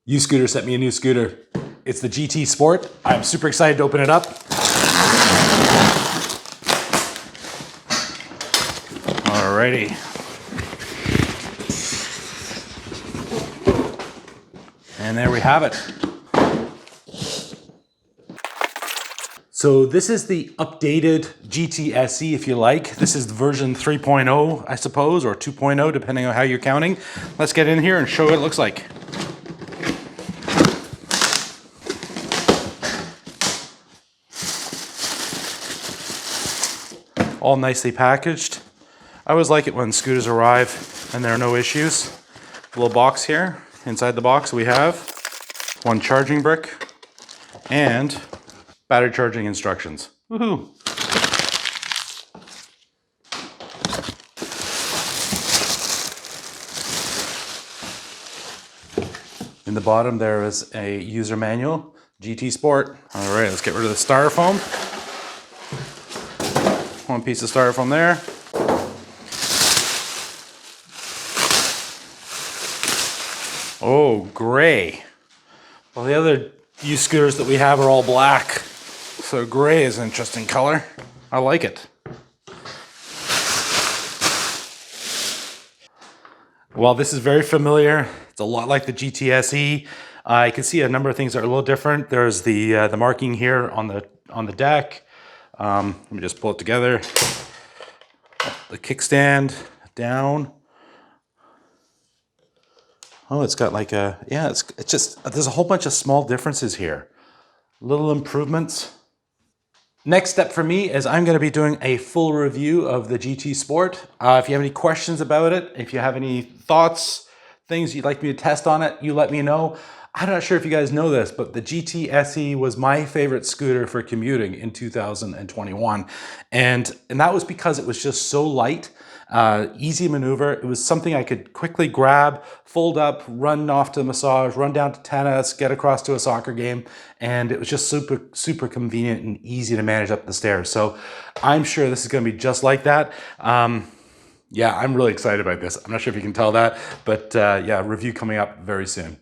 Uscooter sent me a new scooter. It's the GT Sport. I'm super excited to open it up. Alrighty. And there we have it. So this is the updated GT SE, if you like. This is version 3.0, I suppose, or 2.0, depending on how you're counting. Let's get in here and show what it looks like. All nicely packaged. I always like it when scooters arrive and there are no issues. A little box here. Inside the box we have one charging brick and battery charging instructions. Woohoo! In the bottom there is a user manual, GT Sport. All right, let's get rid of the styrofoam. One piece of styrofoam there. Oh, gray. Well, the other Uscooters that we have are all black. So gray is an interesting color. I like it. Well, this is very familiar. It's a lot like the GT SE. I can see a number of things that are a little different. There's the marking here on the deck. Let me just pull it together. The kickstand down. Oh, it's got like a, yeah, it's just, there's a whole bunch of small differences here. Little improvements. Next step for me is I'm going to be doing a full review of the GT Sport. If you have any questions about it, if you have any thoughts, things you'd like me to test on it, you let me know. I'm not sure if you guys know this, but the GT SE was my favorite scooter for commuting in 2021. And that was because it was just so light, easy maneuver. It was something I could quickly grab, fold up, run off to massage, run down to tennis, get across to a soccer game. And it was just super, super convenient and easy to manage up the stairs. So I'm sure this is going to be just like that. Yeah, I'm really excited about this. I'm not sure if you can tell that, but yeah, review coming up very soon.